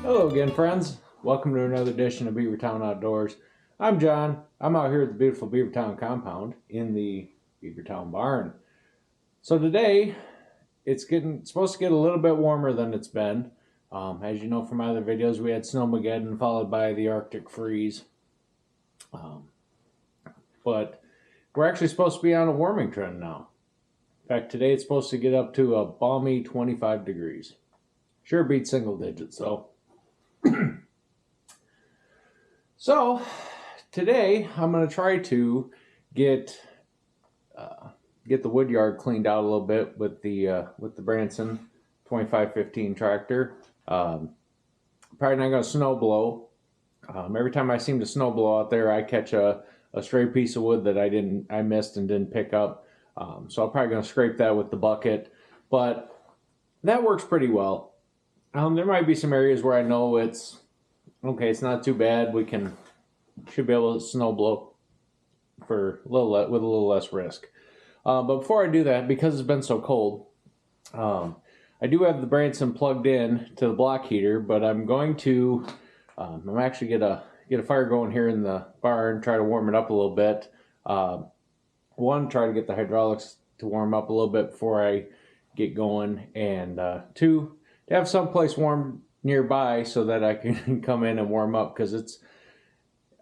Hello again, friends. Welcome to another edition of Beavertown Outdoors. I'm John. I'm out here at the beautiful Beavertown compound in the Beavertown barn. So today, it's supposed to get a little bit warmer than it's been. As you know from my other videos, we had Snowmageddon followed by the Arctic freeze. But we're actually supposed to be on a warming trend now. In fact, today it's supposed to get up to a balmy 25 degrees. Sure beats single digits, though. So today I'm going to try to get the wood yard cleaned out a little bit with the Branson 2515 tractor. Probably not going to snow blow. Every time I seem to snow blow out there, I catch a stray piece of wood that I missed and didn't pick up. So I'm probably going to scrape that with the bucket, but that works pretty well. There might be some areas where I know it's not too bad. Should be able to snow blow with a little less risk. But before I do that, because it's been so cold, I do have the Branson plugged in to the block heater, but I'm going to I'm actually get a fire going here in the barn, try to warm it up a little bit. One, try to get the hydraulics to warm up a little bit before I get going, and two, to have someplace warm nearby so that I can come in and warm up, because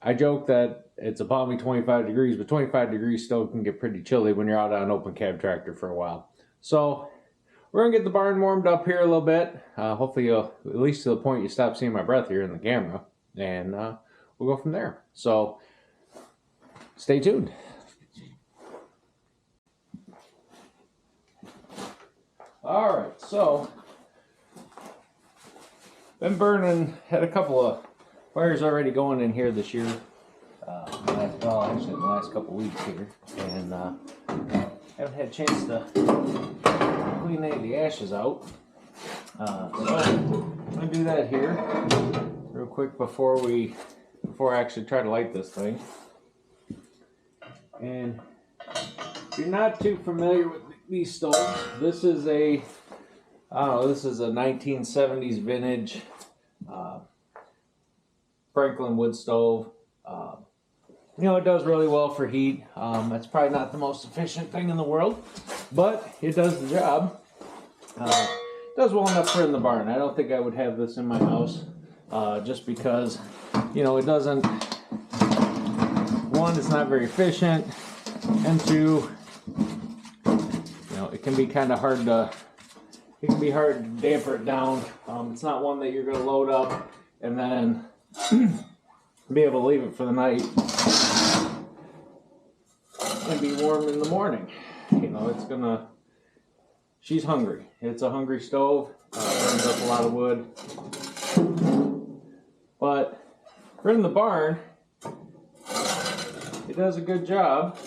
I joke that it's a balmy 25 degrees, but 25 degrees still can get pretty chilly when you're out on an open cab tractor for a while. So we're going to get the barn warmed up here a little bit. Hopefully at least to the point you stop seeing my breath here in the camera, and we'll go from there. So stay tuned. All right, so had a couple of fires already going in here this year. Actually in the last couple of weeks here, and haven't had a chance to clean any of the ashes out. So I'm gonna do that here real quick before I actually try to light this thing. And if you're not too familiar with these stoves, this is a 1970s vintage Franklin wood stove. It does really well for heat. It's probably not the most efficient thing in the world, but it does the job. It does well enough for in the barn. I don't think I would have this in my house, just because, it doesn't, one, it's not very efficient, and two, it can be kind of hard to, damper it down. It's not one that you're going to load up and then be able to leave it for the night and be warm in the morning. She's hungry. It's a hungry stove. Burns up a lot of wood. But for in the barn, it does a good job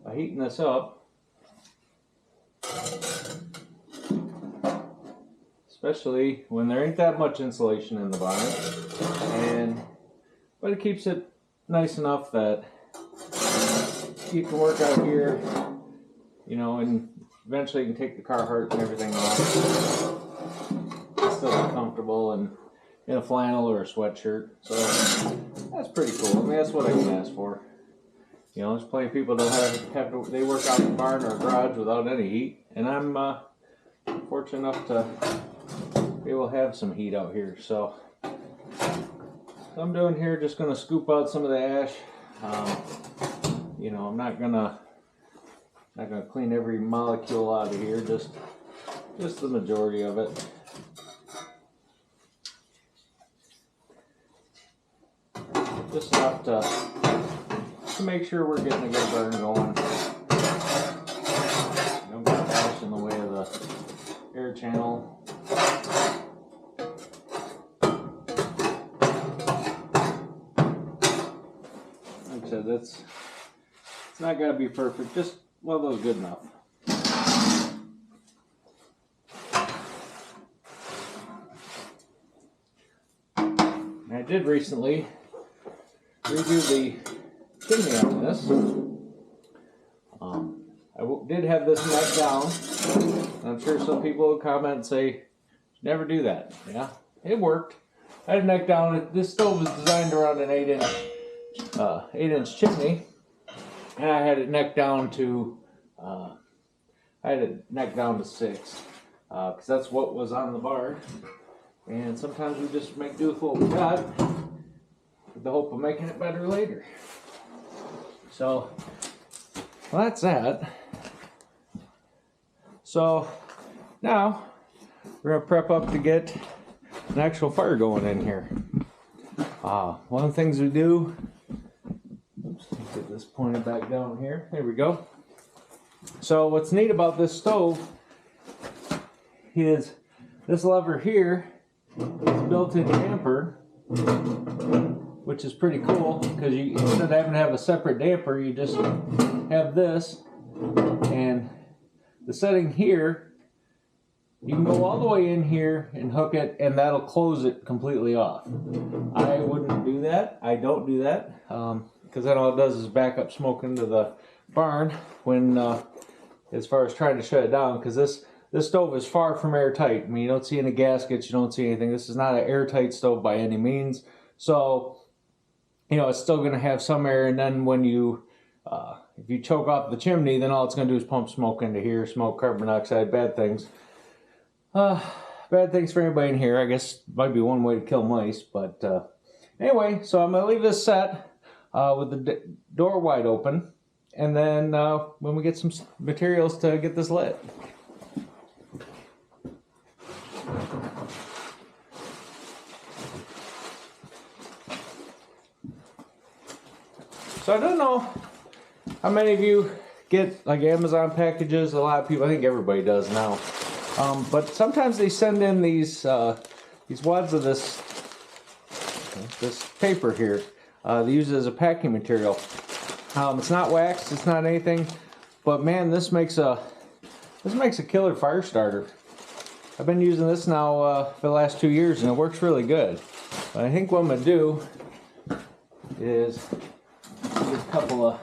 of heating this up. Especially when there ain't that much insulation in the barn. But it keeps it nice enough that you can work out here, and eventually you can take the Carhartt and everything off. It's still comfortable and in a flannel or a sweatshirt. So that's pretty cool. I mean, that's what I can ask for. There's plenty of people that they work out in the barn or a garage without any heat. And I'm fortunate enough to be able to have some heat out here. So I'm doing here, just going to scoop out some of the ash. I'm not gonna clean every molecule out of here, just the majority of it. Just enough to make sure we're getting a good burn going. Don't get ash in the way of the air channel. Like I said, it's not going to be perfect, just one of those good enough. I did recently redo the chimney on this. I did have this neck down. I'm sure some people will comment and say, never do that. Yeah, it worked. I had to neck down. This stove is designed around an 8-inch chimney, and I had it necked down to 6, because that's what was on the bar. And sometimes we just make do with what we got, with the hope of making it better later. So, well, that's that. So now we're gonna prep up to get an actual fire going in here. One of the things we do, oops, let's get this pointed back down here. There we go. So what's neat about this stove is this lever here is built-in damper, which is pretty cool, because you, instead of having to have a separate damper, you just have this, and the setting here, you can go all the way in here and hook it, and that'll close it completely off. I wouldn't do that. I don't do that, because then all it does is back up smoke into the barn when, as far as trying to shut it down, because this stove is far from airtight. I mean, you don't see any gaskets, you don't see anything. This is not an airtight stove by any means. So, you know, it's still going to have some air, and then when you, if you choke off the chimney, then all it's going to do is pump smoke into here, smoke, carbon monoxide, bad things. Bad things for anybody in here. I guess might be one way to kill mice, but anyway, so I'm going to leave this set with the door wide open, and then when we get some materials to get this lit. So I don't know how many of you get like Amazon packages. A lot of people, I think everybody does now. But sometimes they send in these wads of this paper here. They use it as a packing material. It's not waxed, it's not anything, but man, this makes a killer fire starter. I've been using this now for the last 2 years, and it works really good. But I think what I'm gonna do is get a couple of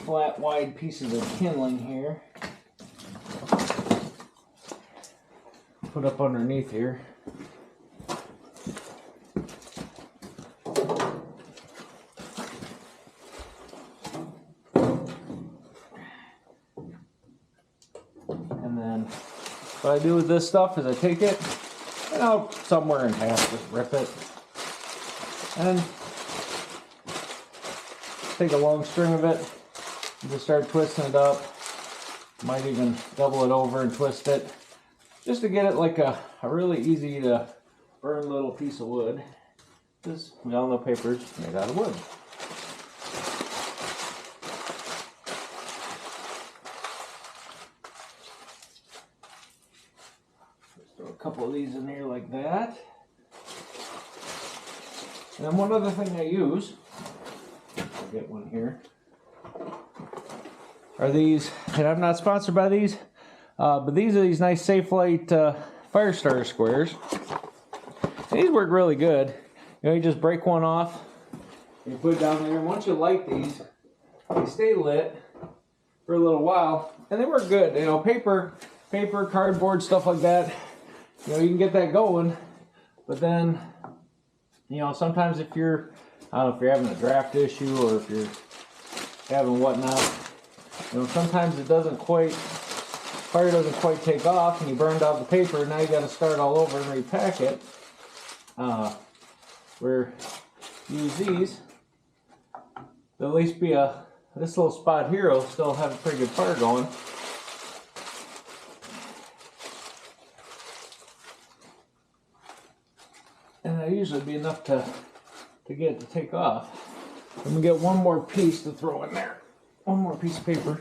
flat, wide pieces of kindling here. Put up underneath here. And then what I do with this stuff is I take it and I'll somewhere in half, just rip it. And take a long string of it and just start twisting it up. Might even double it over and twist it, just to get it like a really easy to burn little piece of wood. Because we all know paper's made out of wood. Just throw a couple of these in here like that. And then one other thing I use, I'll get one here, are these, and I'm not sponsored by these, but these are these nice Safelite fire starter squares. And these work really good. You know, you just break one off, you put it down there, and once you light these, they stay lit for a little while, and they work good. You know, paper, cardboard, stuff like that, you know, you can get that going, but then, you know, sometimes if you're, I don't know, if you're having a draft issue or if you're having whatnot, you know, sometimes it doesn't quite, fire doesn't quite take off, and you burned out the paper, and now you got to start all over and repack it. Where use these, there'll at least be this little spot here will still have a pretty good fire going. And that'll usually be enough to get it to take off. Let me get one more piece to throw in there. One more piece of paper.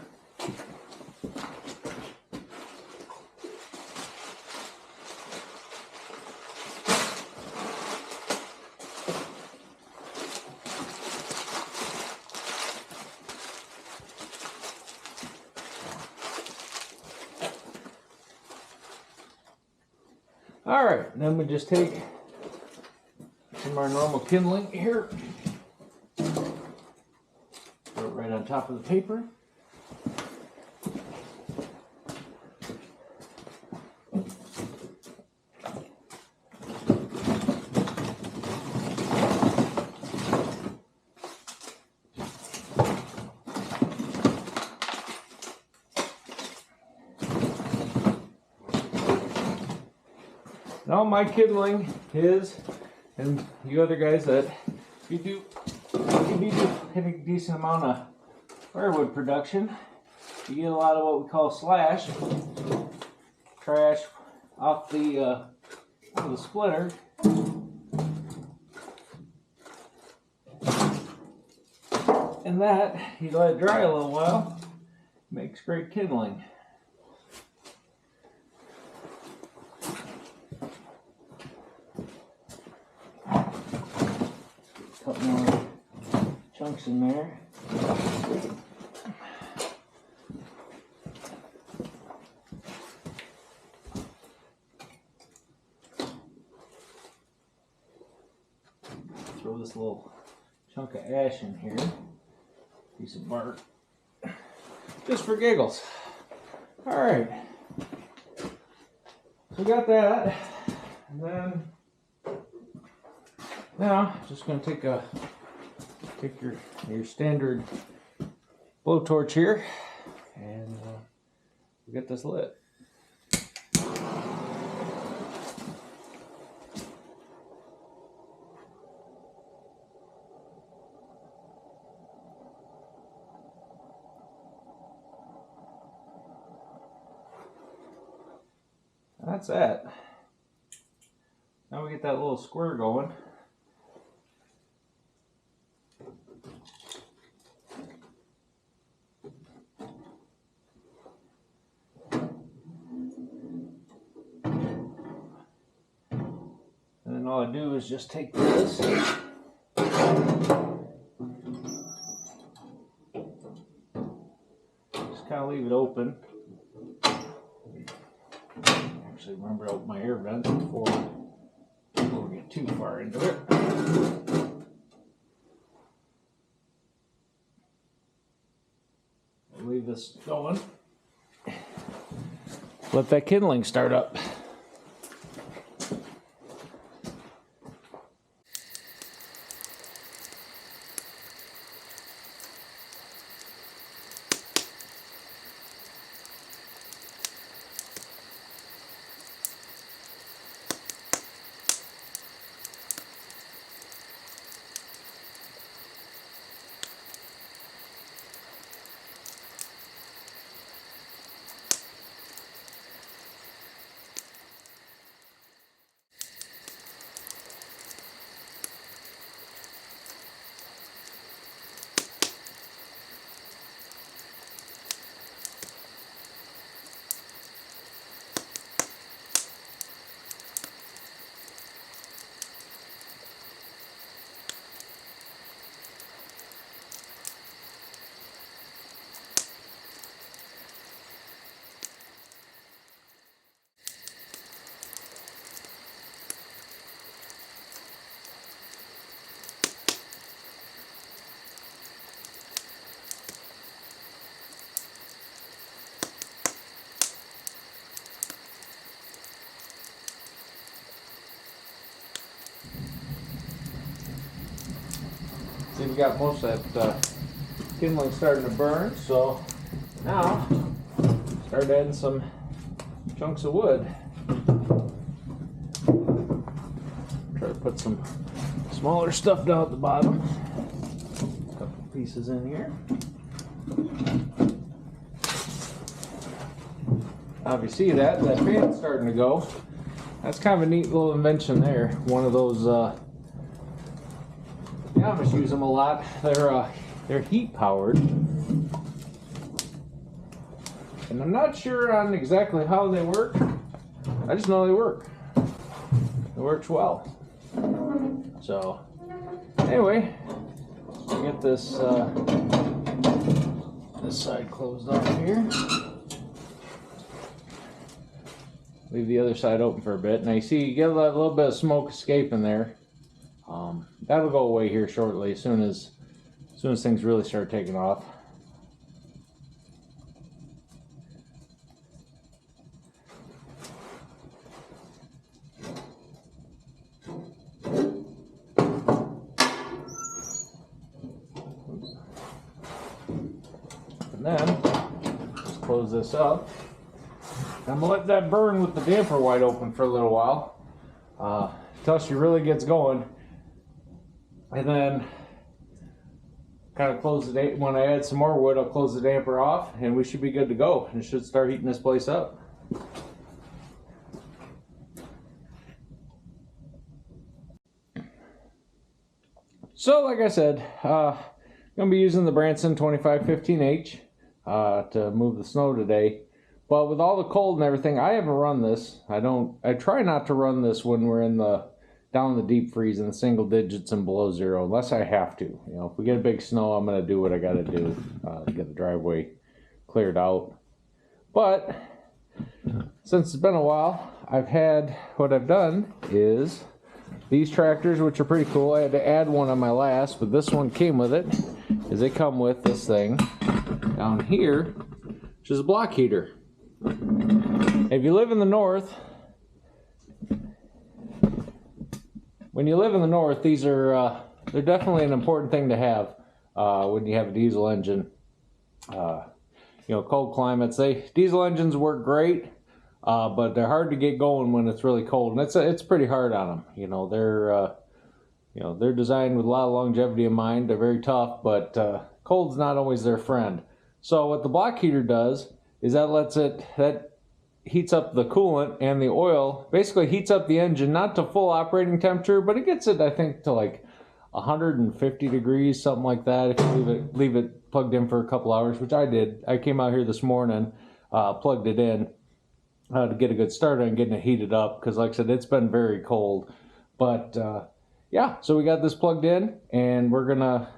All right, then we just take some of our normal kindling here, throw it right on top of the paper. Now my kindling is, and you other guys that you do hit a decent amount of firewood production, you get a lot of what we call slash, trash off the splitter. And that, you let it dry a little while, makes great kindling. Couple more chunks in there. Throw this little chunk of ash in here, piece of bark, just for giggles. All right, so we got that, and then now just going to take your standard blowtorch here, and we get this lit. That's that. Now we get that little square going. And then all I do is just take this, just kind of leave it open. Actually, remember to open my air vents before we get too far into it. I'll leave this going. Let that kindling start up. See, we got most of that kindling starting to burn, so now start adding some chunks of wood. Try to put some smaller stuff down at the bottom. A couple pieces in here. Now if you see that fan's starting to go. That's kind of a neat little invention there. One of those the Amish use them a lot. They're heat powered, and I'm not sure on exactly how they work. I just know they work. It works well. So anyway, we'll get this this side closed off here. Leave the other side open for a bit. Now you see you get a little bit of smoke escaping there. That'll go away here shortly, as soon as things really start taking off. And then just close this up. I'm gonna let that burn with the damper wide open for a little while. until she really gets going. And then kind of close the damper. When I add some more wood, I'll close the damper off and we should be good to go. And it should start heating this place up. So like I said, I'm going to be using the Branson 2515H to move the snow today. But with all the cold and everything, I haven't run this. I try not to run this when we're down in the deep freeze in the single digits and below zero, unless I have to. You know, if we get a big snow, I'm going to do what I got to do to get the driveway cleared out. But since it's been a while, what I've done is these tractors, which are pretty cool. I had to add one on my last, but this one came with it. They come with this thing down here, which is a block heater. If you live in the north, these are they're definitely an important thing to have when you have a diesel engine. You know, cold climates, diesel engines work great, but they're hard to get going when it's really cold, and it's pretty hard on them. You know, they're designed with a lot of longevity in mind. They're very tough, but cold's not always their friend. So what the block heater does is that heats up the coolant and the oil, basically heats up the engine, not to full operating temperature, but it gets it, I think, to like 150 degrees, something like that, if you leave it plugged in for a couple hours, which I did. I came out here this morning, plugged it in to get a good start on getting it heated up, because like I said, it's been very cold. But yeah, so we got this plugged in, and we're gonna,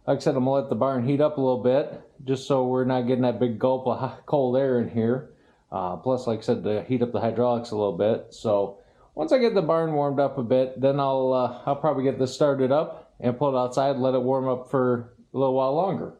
like I said, I'm gonna let the barn heat up a little bit, just so we're not getting that big gulp of cold air in here. Plus, like I said, to heat up the hydraulics a little bit. So once I get the barn warmed up a bit, then I'll probably get this started up and pull it outside and let it warm up for a little while longer.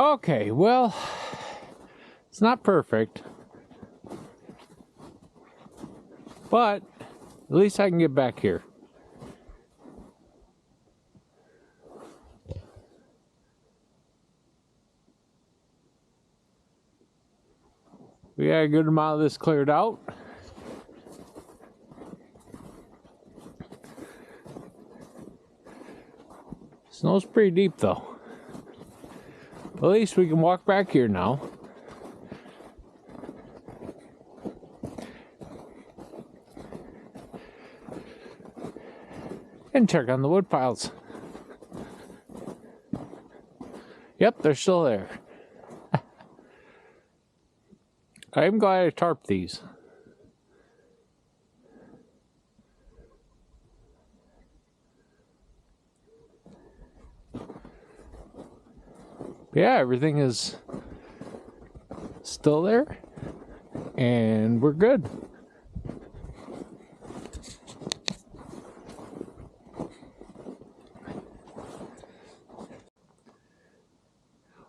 Okay, well, it's not perfect, but at least I can get back here. We got a good amount of this cleared out. Snow's pretty deep though. At least we can walk back here now. And check on the wood piles. Yep, they're still there. I'm glad I tarped these. Yeah, everything is still there, and we're good.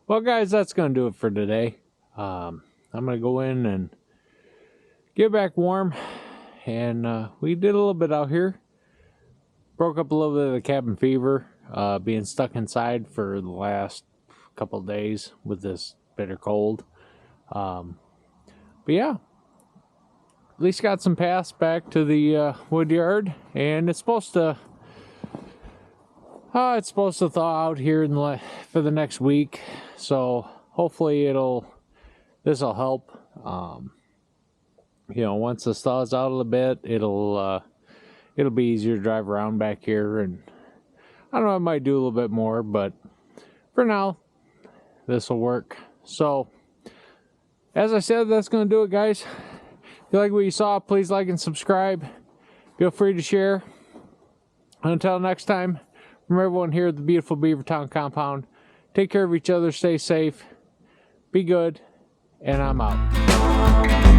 Well, guys, that's going to do it for today. I'm going to go in and get back warm, and we did a little bit out here. Broke up a little bit of the cabin fever, being stuck inside for the last couple of days with this bitter cold. But yeah, at least got some paths back to the wood yard, and it's supposed to thaw out here for the next week, so hopefully this'll help. You know, once this thaws out a little bit, it'll be easier to drive around back here, and I don't know, I might do a little bit more, but for now, this will work. So, as I said, that's going to do it, guys. If you like what you saw, please like and subscribe. Feel free to share. Until next time, from everyone here at the beautiful Beavertown compound, take care of each other, stay safe, be good, and I'm out.